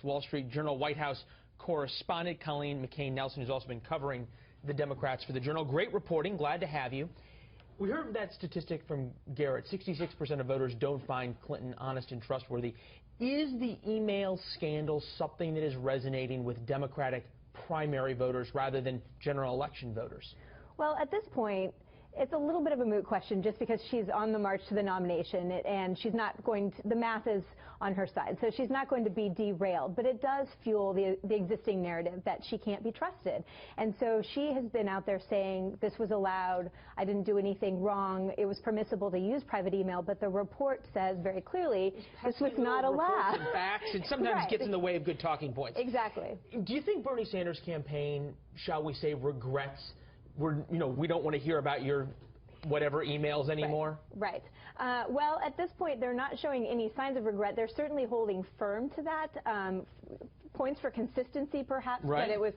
Wall Street Journal White House correspondent Colleen McCain-Nelson, who's also been covering the Democrats for the Journal. Great reporting. Glad to have you. We heard that statistic from Garrett. 66% of voters don't find Clinton honest and trustworthy. Is the email scandal something that is resonating with Democratic primary voters rather than general election voters? Well, at this point, it's a little bit of a moot question just because she's on the march to the nomination and she's not going to, the math is on her side, so she's not going to be derailed. But it does fuel the existing narrative that she can't be trusted. And so she has been out there saying this was allowed, I didn't do anything wrong, it was permissible to use private email, but the report says very clearly this was not allowed. And facts, and sometimes gets in the way of good talking points. Exactly. Do you think Bernie Sanders' campaign, shall we say, regrets we don't want to hear about your whatever emails anymore? Right. Well, at this point, they're not showing any signs of regret. They're certainly holding firm to that. Points for consistency, perhaps, right. But it was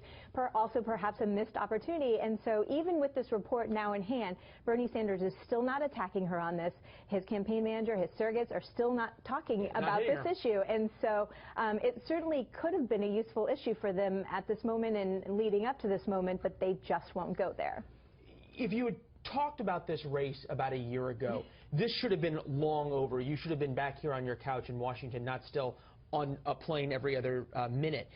also perhaps a missed opportunity. And so even with this report now in hand, Bernie Sanders is still not attacking her on this. His campaign manager, his surrogates are still not talking about this issue. And so it certainly could have been a useful issue for them at this moment and leading up to this moment, but they just won't go there. If you had talked about this race about a year ago, this should have been long over. You should have been back here on your couch in Washington, not still on a plane every other minute.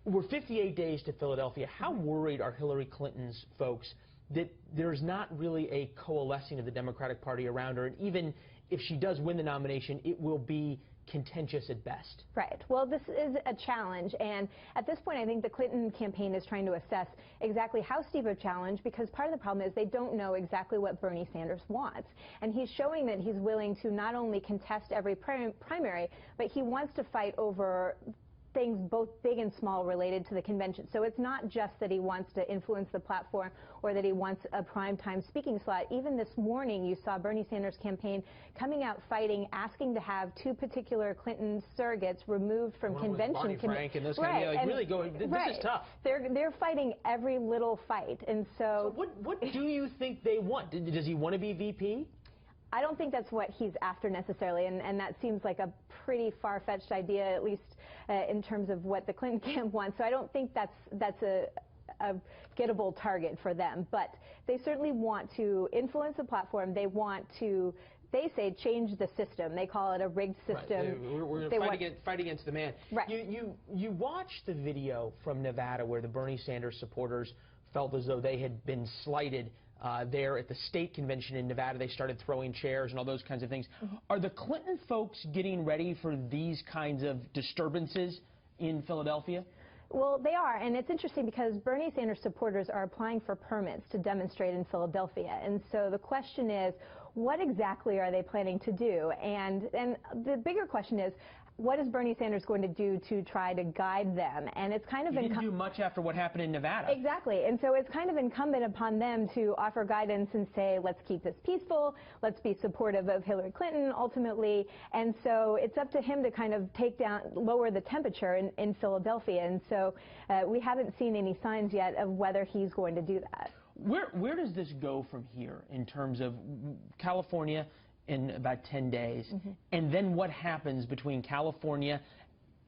We're 58 days to Philadelphia. How worried are Hillary Clinton's folks that there's not really a coalescing of the Democratic Party around her? And even if she does win the nomination, it will be contentious at best. Right. Well, this is a challenge, and at this point I think the Clinton campaign is trying to assess exactly how steep a challenge, because part of the problem is they don't know exactly what Bernie Sanders wants. And he's showing that he's willing to not only contest every primary, but he wants to fight over things both big and small related to the convention. So it's not just that he wants to influence the platform or that he wants a primetime speaking slot. Even this morning you saw Bernie Sanders' campaign coming out fighting, asking to have two particular Clinton surrogates removed from convention committee. Frank and those kind of, really going, this is tough. They're fighting every little fight. And so what do you think they want? Does he want to be VP? I don't think that's what he's after necessarily, and that seems like a pretty far-fetched idea, at least in terms of what the Clinton camp wants. So I don't think that's a gettable target for them. But they certainly want to influence the platform. They want to, they say, change the system. They call it a rigged system. Right. We're going to fight against the man. Right. You watched the video from Nevada where the Bernie Sanders supporters felt as though they had been slighted there at the state convention in Nevada. They started throwing chairs and all those kinds of things. Are the Clinton folks getting ready for these kinds of disturbances in Philadelphia? Well, they are, and it's interesting because Bernie Sanders supporters are applying for permits to demonstrate in Philadelphia. And so the question is, what exactly are they planning to do? And the bigger question is, what is Bernie Sanders going to do to try to guide them? And it's kind of he didn't do much after what happened in Nevada. Exactly. And so it's kind of incumbent upon them to offer guidance and say, let's keep this peaceful, let's be supportive of Hillary Clinton ultimately. And so it's up to him to kind of lower the temperature in Philadelphia. And so we haven't seen any signs yet of whether he's going to do that. Where does this go from here in terms of California in about 10 days, and then what happens between California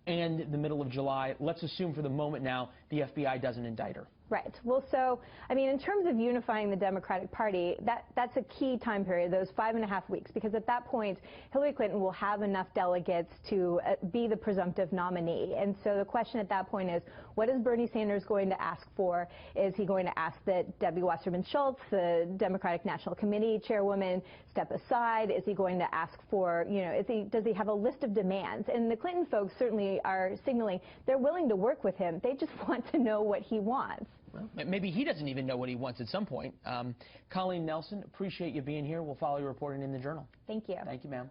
and the middle of July? Let's assume for the moment now the FBI doesn't indict her. Right. Well, so, I mean, in terms of unifying the Democratic Party, that's a key time period, those 5.5 weeks, because at that point, Hillary Clinton will have enough delegates to be the presumptive nominee. And so the question at that point is, what is Bernie Sanders going to ask for? Is he going to ask that Debbie Wasserman Schultz, the Democratic National Committee chairwoman, step aside? Is he going to ask for, does he have a list of demands? And the Clinton folks certainly are signaling they're willing to work with him. They just want to know what he wants. Well, maybe he doesn't even know what he wants at some point. Colleen Nelson, appreciate you being here. We'll follow your reporting in the Journal. Thank you. Thank you, ma'am.